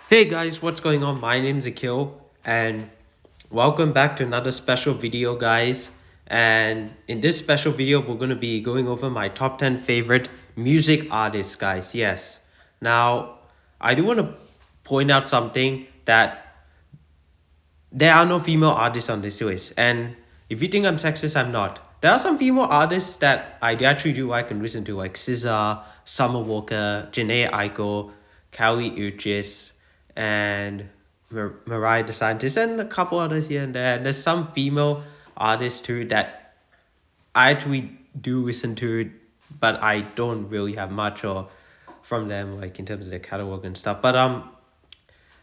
Hey guys, what's going on? My name's Akil and welcome back to another special video, guys. And in this special video, we're going to be going over my top 10 favorite music artists, guys. Yes. Now, I do want to point out something that there are no female artists on this list. And if you think I'm sexist, I'm not. There are some female artists that I actually do like and listen to, like SZA, Summer Walker, Janae Aiko, Kali Uchis, and Mariah the Scientist, and a couple others here and there. And there's some female artists too that I actually do listen to, but I don't really have much or from them, like in terms of their catalog and stuff. But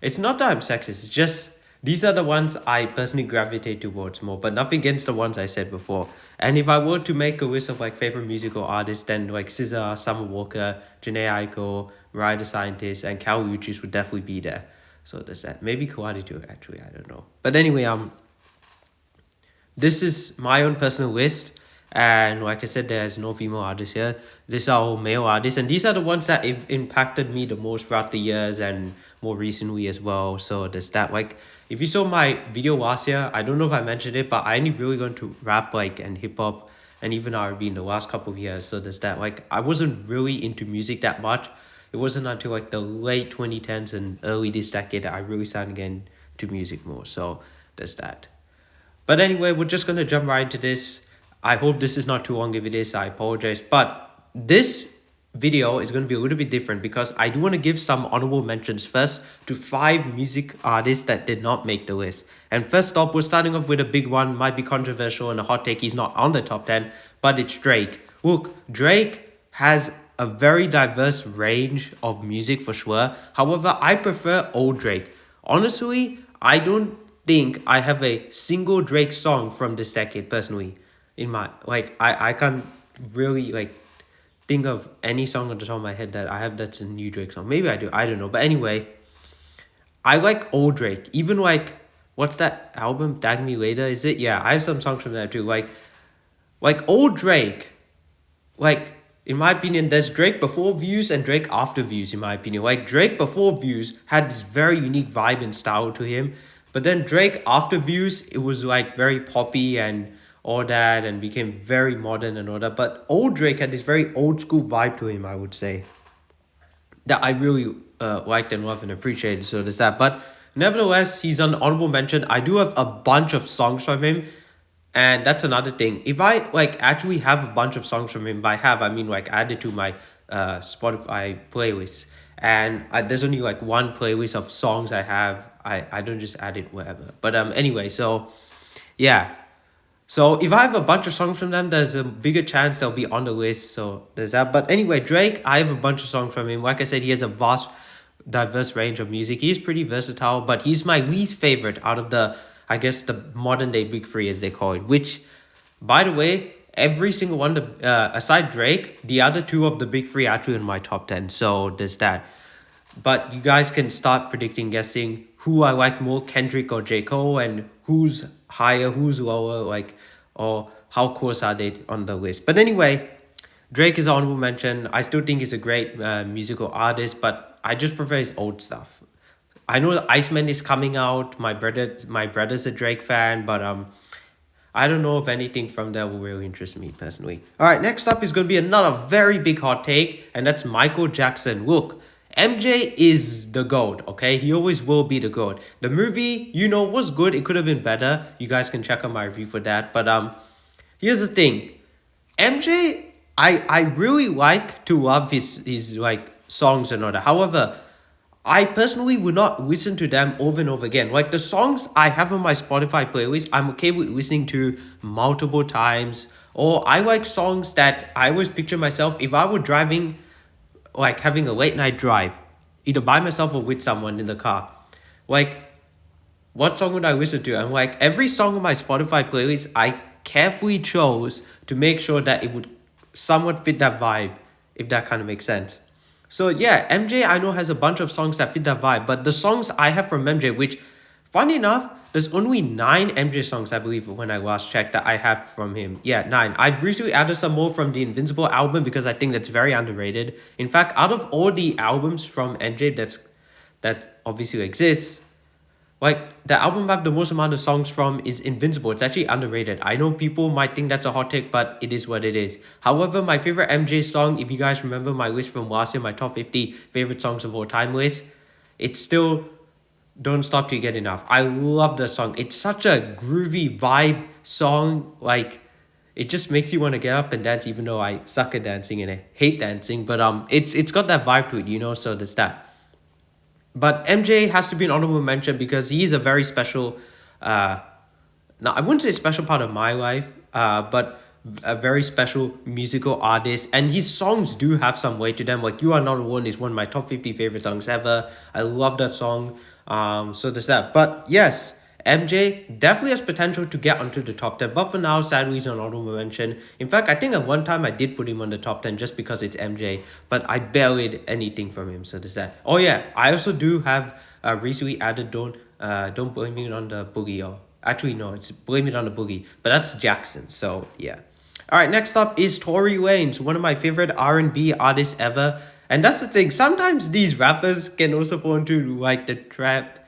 it's not that I'm sexist. It's just these are the ones I personally gravitate towards more, but nothing against the ones I said before. And if I were to make a list of like favorite musical artists, then like SZA, Summer Walker, Janae Aiko, Mariah the Scientist, and Cal Uchis would definitely be there. So there's that. Maybe Kawadi too. Actually, I don't know. But anyway, this is my own personal list, and like I said, there's no female artists here. These are all male artists, and these are the ones that have impacted me the most throughout the years and more recently as well. So there's that. Like, if you saw my video last year, I don't know if I mentioned it, but I only really got to rap like and hip hop and even R&B in the last couple of years. So there's that. Like, I wasn't really into music that much. It wasn't until like the late 2010s and early this decade that I really started getting to music more. So there's that. But anyway, we're just gonna jump right into this. I hope this is not too long. If it is, I apologize. But this video is gonna be a little bit different because I do want to give some honorable mentions first to five music artists that did not make the list. And first up, we're starting off with a big one, might be controversial and a hot take. He's not on the top 10, but it's Drake. Look, Drake has a very diverse range of music for sure. However, I prefer old Drake. Honestly, I don't think I have a single Drake song from this decade personally. In my like I can't really like think of any song on the top of my head that I have that's a new Drake song. Maybe I do, I don't know. But anyway, I like old Drake. Even like what's that album? Tag Me Later, is it? Yeah, I have some songs from that too. Like old Drake, like in my opinion, there's Drake before Views and Drake after Views. In my opinion, like Drake before Views had this very unique vibe and style to him, but then Drake after Views, it was like very poppy and all that, and became very modern and all that. But old Drake had this very old school vibe to him, I would say, that I really liked and loved and appreciated. So there's that. But nevertheless, he's an honorable mention. I do have a bunch of songs from him, and that's another thing. If I like actually have a bunch of songs from him, by have I mean like added to my Spotify playlist, and there's only like one playlist of songs I have. I don't just add it wherever. But anyway, so yeah. So if I have a bunch of songs from them, there's a bigger chance they'll be on the list. So there's that. But anyway, Drake, I have a bunch of songs from him. Like I said, he has a vast, diverse range of music. He's pretty versatile, but he's my least favorite out of the, I guess, the modern day big three as they call it. Which, by the way, every single one, aside Drake, the other two of the big three are actually in my top 10. So there's that. But you guys can start predicting, guessing who I like more, Kendrick or J. Cole, and who's higher, who's lower, like, or how close are they on the list. But anyway, Drake is honorable mention. I still think he's a great musical artist, but I just prefer his old stuff. I know the Iceman is coming out. My brother's a Drake fan, but I don't know if anything from there will really interest me personally. All right, next up is going to be another very big hot take, and that's Michael Jackson. Look, MJ is the GOAT, okay? He always will be the GOAT. The movie, was good. It could have been better. You guys can check out my review for that. But here's the thing. MJ, I really like to love his like songs and all that. However, I personally would not listen to them over and over again. Like the songs I have on my Spotify playlist, I'm okay with listening to multiple times. Or I like songs that I always picture myself if I were driving, like having a late night drive, either by myself or with someone in the car. Like, what song would I listen to? And like every song on my Spotify playlist, I carefully chose to make sure that it would somewhat fit that vibe, if that kind of makes sense. So yeah, MJ I know has a bunch of songs that fit that vibe, but the songs I have from MJ, which funny enough, there's only nine MJ songs I believe when I last checked that I have from him. Yeah, nine. I recently added some more from the Invincible album because I think that's very underrated. In fact, out of all the albums from MJ that obviously exists. Like the album I have the most amount of songs from is Invincible. It's actually underrated. I know people might think that's a hot take, but it is what it is. However, my favorite MJ song, if you guys remember my list from last year, my top 50 favorite songs of all time list, it's still Don't Stop Till You Get Enough. I love the song. It's such a groovy vibe song. Like it just makes you want to get up and dance, even though I suck at dancing and I hate dancing. But it's got that vibe to it, so there's that. But MJ has to be an honorable mention because he's a very special, uh, now I wouldn't say special part of my life, but a very special musical artist, and his songs do have some weight to them. Like "You Are Not Alone" is one of my top 50 favorite songs ever. I love that song. So there's that. But yes, MJ definitely has potential to get onto the top 10. But for now, sadly, he's an honorable mention. In fact, I think at one time I did put him on the top 10 just because it's MJ, but I barely did anything from him. So there's that. Oh yeah, I also do have recently added Don't Blame It on the Boogie. Or actually no, it's Blame It on the Boogie, but that's Jackson. So yeah. All right, next up is Tory Lanez, one of my favorite R&B artists ever. And that's the thing. Sometimes these rappers can also fall into like the trap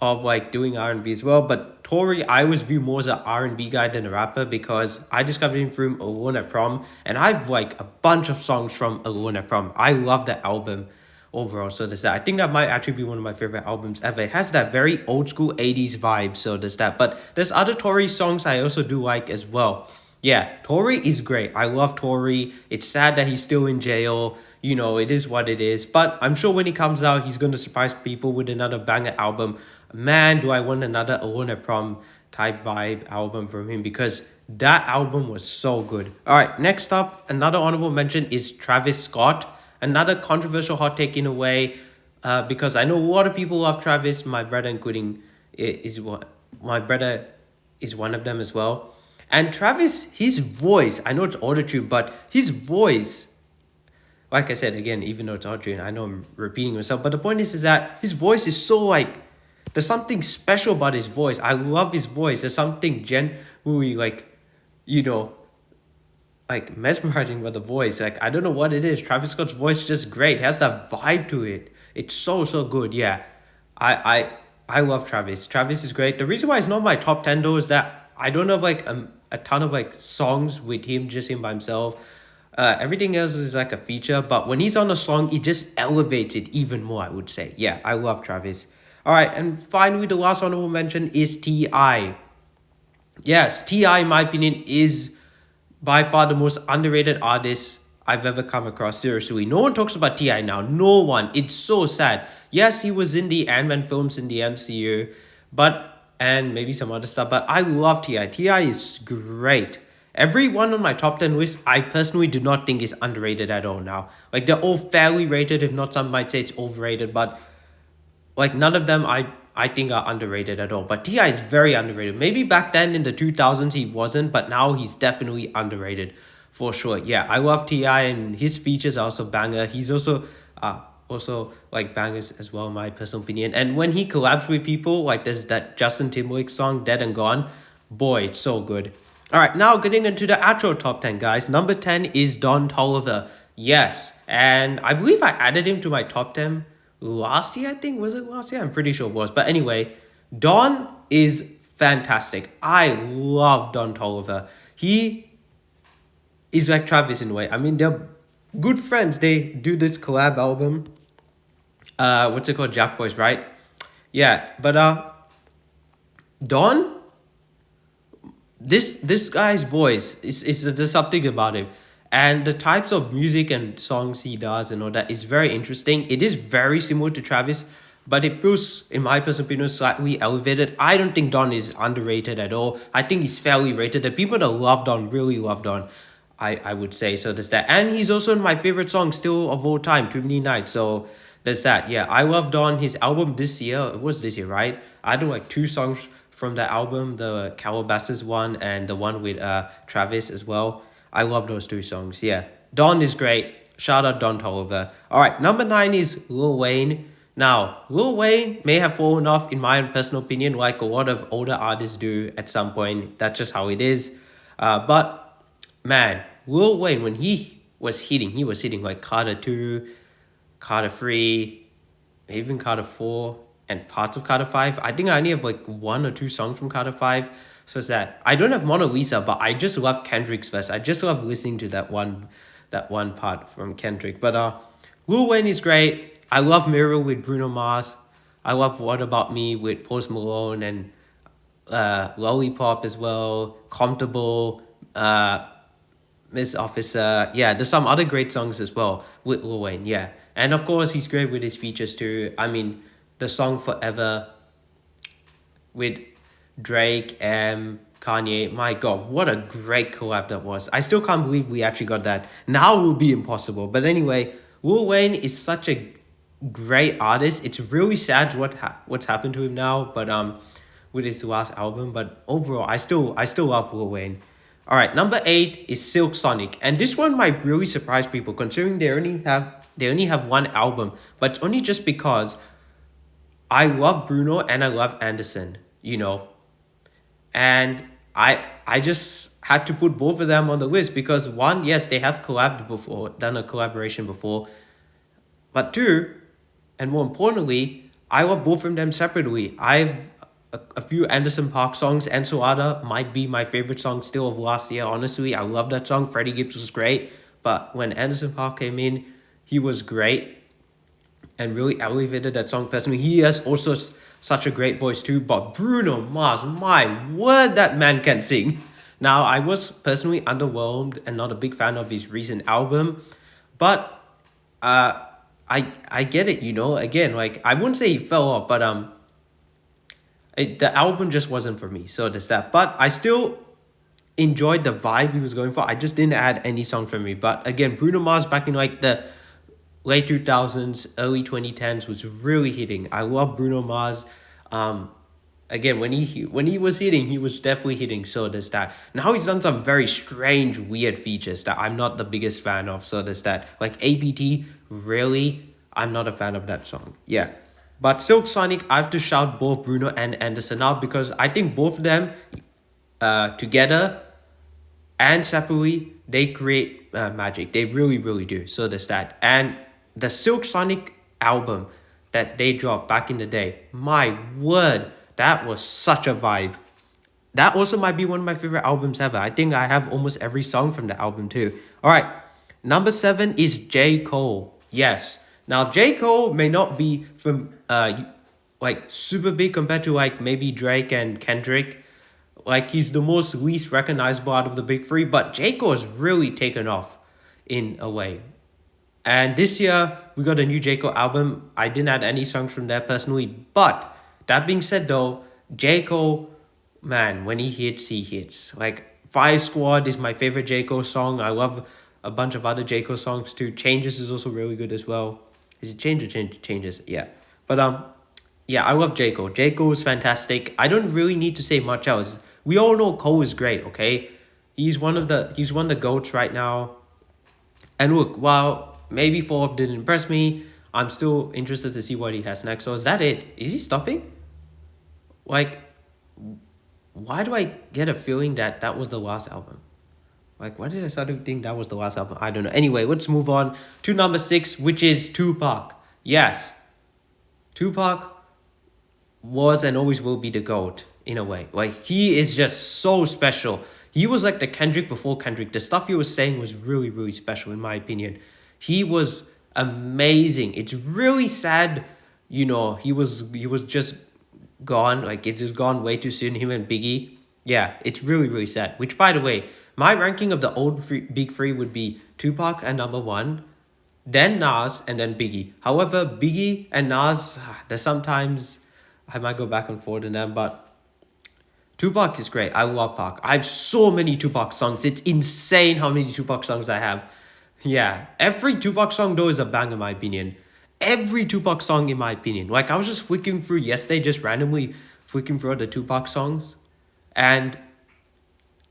of like doing R&B as well. But Tory, I always view more as an R&B guy than a rapper because I discovered him from Alone at Prom, and I've like a bunch of songs from Alone at Prom. I love that album overall. So there's that. I think that might actually be one of my favorite albums ever. It has that very old school 80s vibe. So there's that. But there's other Tory songs I also do like as well. Yeah, Tory is great. I love Tory. It's sad that he's still in jail. It is what it is. But I'm sure when he comes out, he's going to surprise people with another banger album. Man, do I want another Alone at Prom type vibe album from him because that album was so good. All right, next up, another honorable mention is Travis Scott. Another controversial hot take in a way, because I know a lot of people love Travis. My brother, including, is what my brother is one of them as well. And Travis, his voice, I know it's autotune, but his voice, like I said again, even though it's autotune, I know I'm repeating myself, but the point is that his voice is so like, there's something special about his voice. I love his voice. There's something genuinely like, you know, like mesmerizing about the voice. Like I don't know what it is. Travis Scott's voice is just great. It has that vibe to it. It's so good. Yeah, I love Travis. Travis is great. The reason why it's not my top 10 though is that I don't have like a ton of like songs with him, just him by himself. Everything else is like a feature, but when he's on a song, it just elevates it even more. I would say. Yeah, I love Travis. All right, and finally, the last honorable mention is Ti. Yes, Ti, in my opinion, is by far the most underrated artist I've ever come across. Seriously, no one talks about Ti now. No one. It's so sad. Yes, he was in the Ant-Man films in the MCU, and maybe some other stuff. But I love Ti. Ti is great. Every one on my top 10 list, I personally do not think is underrated at all now. Like they're all fairly rated, if not some might say it's overrated, but like none of them I think are underrated at all. But Ti is very underrated. Maybe back then in the 2000s he wasn't, but now he's definitely underrated for sure. Yeah, I love Ti and his features are also banger. He's also like bangers as well, in my personal opinion. And when he collabs with people, like there's that Justin Timberlake song "Dead and Gone," boy, it's so good. All right, now getting into the actual top 10, guys. Number 10 is Don Toliver. Yes, and I believe I added him to my top 10 last year, I think. Was it last year? I'm pretty sure it was. But anyway, Don is fantastic. I love Don Toliver. He is like Travis in a way. I mean, they're good friends. They do this collab album. What's it called? Jack Boys, right? Yeah, but Don, this guy's voice is there's something about him, and the types of music and songs he does and all that is very interesting. It is very similar to Travis, but it feels, in my personal opinion, slightly elevated. I don't think Don is underrated at all. I think he's fairly rated. The people that love Don really love Don, I would say. So there's that, and he's also in my favorite song still of all time, Too Many Nights. So there's that. Yeah, I love Don. His album this year, it was this year, right? I do like two songs from the album, the Calabasas one and the one with Travis as well. I love those two songs. Yeah, Don is great. Shout out Don Toliver. All right, number 9 is Lil Wayne. Now, Lil Wayne may have fallen off, in my personal opinion, like a lot of older artists do at some point. That's just how it is. But man, Lil Wayne, when he was hitting like Carter 2, Carter 3, even Carter 4 and parts of Carter 5. I think I only have like one or two songs from Carter 5. So it's that I don't have Mona Lisa, but I just love Kendrick's verse. I just love listening to that one part from Kendrick. But Lil Wayne is great. I love Mirror with Bruno Mars. I love What About Me with Post Malone and Lollipop as well. Comfortable, Miss Officer. Yeah, there's some other great songs as well with Lil Wayne. Yeah, and of course he's great with his features too. I mean, the song Forever with Drake and Kanye. My God, what a great collab that was. I still can't believe we actually got that. Now it will be impossible. But anyway, Lil Wayne is such a great artist. It's really sad what's happened to him now, but with his last album. But overall, I still love Lil Wayne. All right, number 8 is Silk Sonic, and this one might really surprise people considering they only have one album, but only just because I love Bruno and I love Anderson. And I just had to put both of them on the list because one, yes, they have collabed before, done a collaboration before, but two, and more importantly, I love both of them separately. I've a few Anderson Park songs. Enchilada might be my favorite song still of last year. Honestly, I love that song. Freddie Gibbs was great, but when Anderson Park came in, he was great and really elevated that song personally. He has also such a great voice too. But Bruno Mars, my word, that man can sing. Now, I was personally underwhelmed and not a big fan of his recent album, but uh, I get it. Again, like I wouldn't say he fell off, but the album just wasn't for me. So there's that. But I still enjoyed the vibe he was going for. I just didn't add any song for me. But again, Bruno Mars back in like the late 2000s, early 2010s was really hitting. I love Bruno Mars. Um, Again, when he was hitting, he was definitely hitting. So there's that. Now he's done some very strange, weird features that I'm not the biggest fan of. So there's that. Like APT, really, I'm not a fan of that song. Yeah. But Silk Sonic, I have to shout both Bruno and Anderson out because I think both of them together and separately, they create magic. They really, really do. So there's that. And the Silk Sonic album that they dropped back in the day, my word, that was such a vibe. That also might be one of my favorite albums ever. I think I have almost every song from the album too. All right, number 7 is J. Cole. Yes. Now, J. Cole may not be from like super big compared to like maybe Drake and Kendrick, like he's the most least recognizable out of the big three, but J. Cole has really taken off in a way. And this year we got a new J. Cole album. I didn't add any songs from there personally, but that being said though, J. Cole, man, when he hits, he hits. Like Fire Squad is my favorite J. Cole song. I love a bunch of other J. Cole songs too. Changes is also really good as well. Is it Changes? Yeah. But yeah, I love J. Cole. J. Cole is fantastic. I don't really need to say much else. We all know Cole is great, okay? He's one of the GOATs right now. And look, while maybe Fourth didn't impress me, I'm still interested to see what he has next. So is that it? Is he stopping? Like, why do I get a feeling that that was the last album? Like, why did I start to think that was the last album? I don't know. Anyway, let's move on to number 6, which is Tupac. Yes, Tupac was and always will be the GOAT in a way. Like he is just so special. He was like the Kendrick before Kendrick. The stuff he was saying was really, really special in my opinion. He was amazing. It's really sad, he was just gone. Like it's just gone way too soon. Him and Biggie. Yeah, it's really, really sad. Which by the way, my ranking of the big three would be Tupac at number 1, then Nas, and then Biggie. However, Biggie and Nas, there's sometimes I might go back and forth in them, but Tupac is great. I love Pac. I have so many Tupac songs. It's insane how many Tupac songs I have. Yeah, every Tupac song though is a bang in my opinion. Every Tupac song in my opinion. Like I was just flicking through yesterday, just randomly flicking through the Tupac songs, and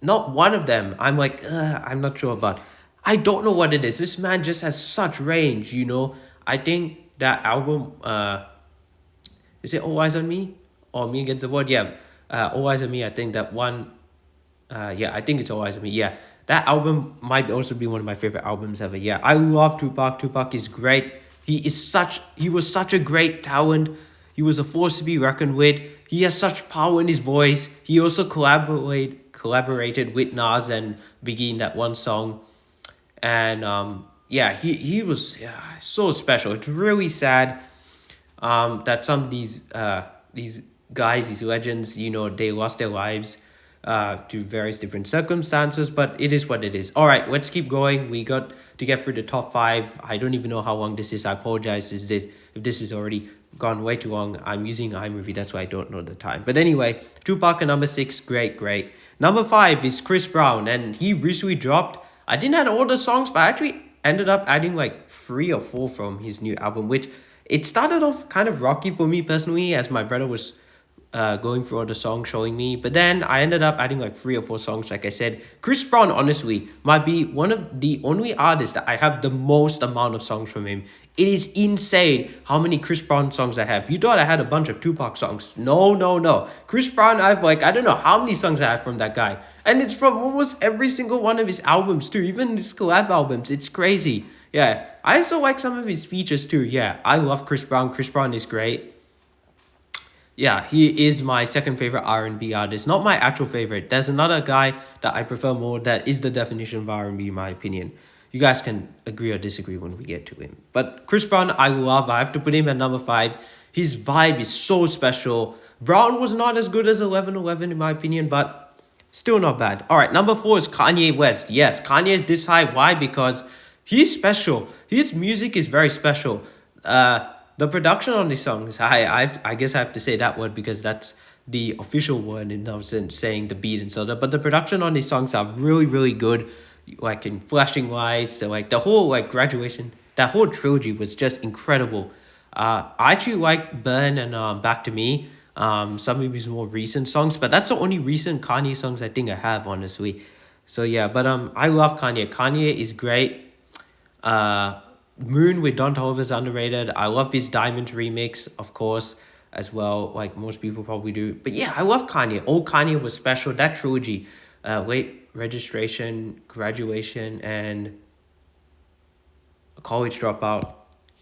not one of them I'm like, I'm not sure about. I don't know what it is. This man just has such range. I think that album, is it All Eyes on Me or Me Against the World? Yeah, All Eyes on Me. I think that one. Yeah, I think it's All Eyes on Me. Yeah, that album might also be one of my favorite albums ever. Yeah, I love Tupac. Tupac is great. He was such a great talent. He was a force to be reckoned with. He has such power in his voice. He also collaborated with Nas and Biggie in that one song. And yeah, he was, yeah, so special. It's really sad that some of these guys, these legends, they lost their lives to various different circumstances, but it is what it is. All right, let's keep going. We got to get through the top five. I don't even know how long this is. I apologize if this is already gone way too long. I'm using iMovie, that's why I don't know the time. But anyway, Tupac at number six, great, great. Number five is Chris Brown, and he recently dropped. I didn't add all the songs, but I actually ended up adding like three or four from his new album, which it started off kind of rocky for me personally, as my brother was going through all the songs showing me. But then I ended up adding like three or four songs. Like I said, Chris Brown honestly might be one of the only artists that I have the most amount of songs from him. It is insane how many Chris Brown songs I have. You thought I had a bunch of Tupac songs. No, no, no. Chris Brown, I have like, I don't know how many songs I have from that guy. And it's from almost every single one of his albums too. Even his collab albums. It's crazy. Yeah. I also like some of his features too. Yeah. I love Chris Brown. Chris Brown is great. Yeah, he is my second favorite R&B artist, not my actual favorite. There's another guy that I prefer more that is the definition of R&B in my opinion. You guys can agree or disagree when we get to him. But Chris Brown, I love. I have to put him at number five. His vibe is so special. Brown was not as good as 1111 in my opinion, but still not bad. All right, number four is Kanye West. Yes, Kanye is this high. Why? Because he's special. His music is very special. The production on these songs, I guess I have to say that word because that's the official word in terms of saying the beat and so that. But the production on these songs are really, really good. Like in Flashing Lights, so like the whole like Graduation, that whole trilogy was just incredible. I actually like Burn and Back to Me. Some of his more recent songs, but that's the only recent Kanye songs I think I have, honestly. So yeah, but I love Kanye. Kanye is great. Moon with Don Toliver is underrated. I love his Diamonds remix, of course, as well, like most people probably do. But yeah, I love Kanye. Old Kanye was special. That trilogy, Late Registration, Graduation, and College Dropout,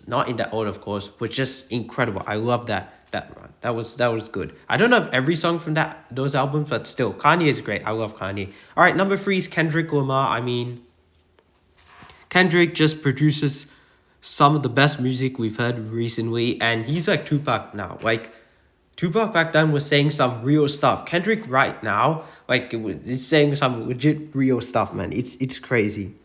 not in that order, of course, but just incredible. I love that run. That was good. I don't know if every song from those albums, but still, Kanye is great. I love Kanye. All right, number three is Kendrick Lamar. I mean, Kendrick just produces some of the best music we've heard recently, and he's like Tupac now. Like Tupac back then was saying some real stuff. Kendrick right now, like he's saying some legit real stuff, man. It's crazy.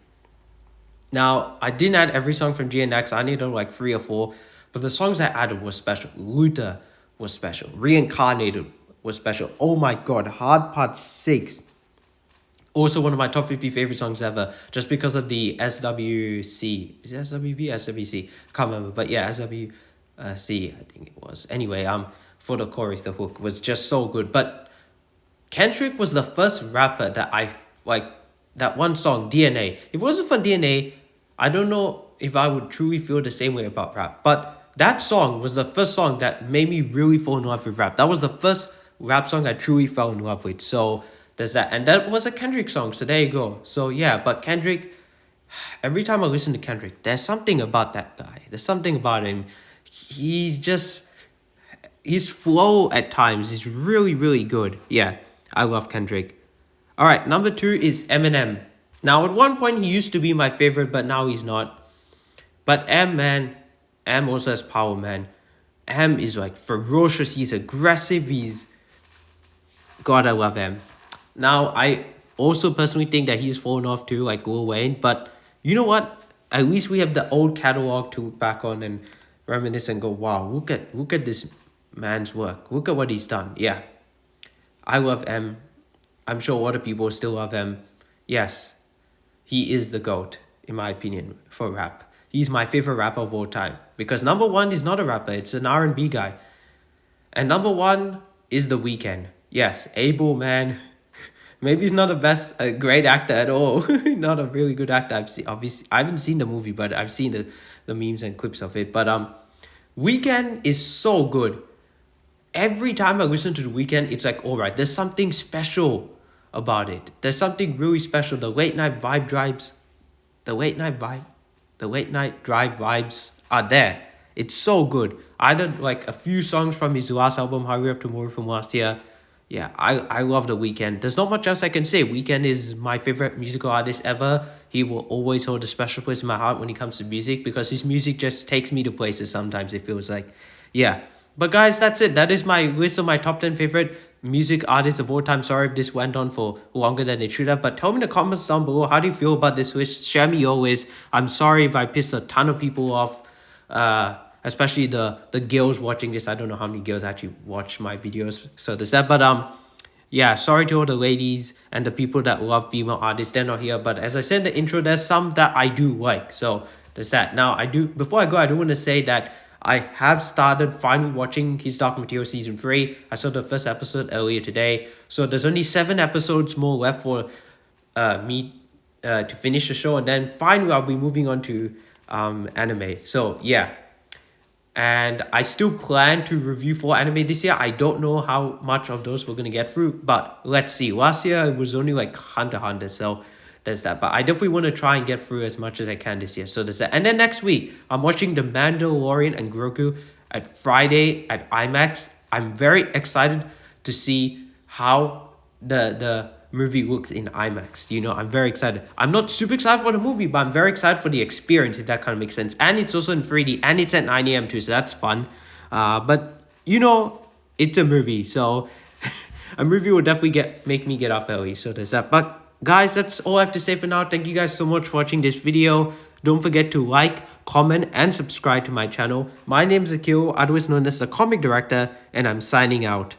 Now I didn't add every song from GNX. I needed like three or four, but the songs I added were special. Luther was special. Reincarnated was special. Oh my god, Hard Part 6. Also one of my top 50 favorite songs ever, just because of the SWC. Is it SWV? SWC. Can't remember, but yeah, SWC, I think it was. Anyway, for the chorus, the hook was just so good. But Kendrick was the first rapper that I like. That one song, DNA. If it wasn't for DNA, I don't know if I would truly feel the same way about rap. But that song was the first song that made me really fall in love with rap. That was the first rap song I truly fell in love with. So there's that. And that was a Kendrick song. So there you go. So yeah, but Kendrick, every time I listen to Kendrick, there's something about that guy. There's something about him. He's just, his flow at times is really, really good. Yeah, I love Kendrick. All right, number two is Eminem. Now, at one point, he used to be my favorite, but now he's not. But man, M also has power, man. M is like ferocious. He's aggressive. God, I love M. Now, I also personally think that he's fallen off too, like Lil Wayne. But you know what? At least we have the old catalog to look back on and reminisce and go, wow, look at this man's work. Look at what he's done. Yeah, I love M. I'm sure a lot of people still love him. Yes, he is the GOAT, in my opinion, for rap. He's my favorite rapper of all time. Because number one is not a rapper, it's an R&B guy. And number one is The Weeknd. Yes, Abel, man. Maybe he's not a great actor at all. Not a really good actor. Obviously, I haven't seen the movie, but I've seen the memes and clips of it. But Weeknd is so good. Every time I listen to The Weeknd, it's like, all right, there's something special about it. There's something really special. The late night drive vibes. are there. It's so good. Either like a few songs from his last album, Hurry Up Tomorrow from last year. Yeah, I love The Weeknd. There's not much else I can say. Weeknd is my favorite musical artist ever. He will always hold a special place in my heart when it comes to music because his music just takes me to places sometimes, it feels like. Yeah. But guys, that's it. That is my list of my top 10 favorite music artists of all time. Sorry if this went on for longer than it should have, but tell me in the comments down below, how do you feel about this list? Share me your list. I'm sorry if I pissed a ton of people off, especially the girls watching this. I don't know how many girls actually watch my videos, so there's that. But yeah, sorry to all the ladies and the people that love female artists. They're not here, but as I said in the intro, there's some that I do like. So there's that. Now I do. Before I go, I do want to say that I have started finally watching his Dark Material season 3. I saw the first episode earlier today, so there's only 7 episodes more left for me to finish the show, and then finally I'll be moving on to anime. So yeah, and I still plan to review 4 anime this year. I don't know how much of those we're gonna get through, but let's see. Last year it was only like Hunter x Hunter, so there's that. But I definitely want to try and get through as much as I can this year. So there's that. And then next week, I'm watching The Mandalorian and Grogu at Friday at IMAX. I'm very excited to see how the movie looks in IMAX. You know, I'm very excited. I'm not super excited for the movie, but I'm very excited for the experience, if that kind of makes sense. And it's also in 3D, and it's at 9 a.m. too, so that's fun. But you know, it's a movie, so a movie will definitely make me get up early. So there's that. But guys, that's all I have to say for now. Thank you guys so much for watching this video. Don't forget to like, comment, and subscribe to my channel. My name is Akil, otherwise known as the Comic Director, and I'm signing out.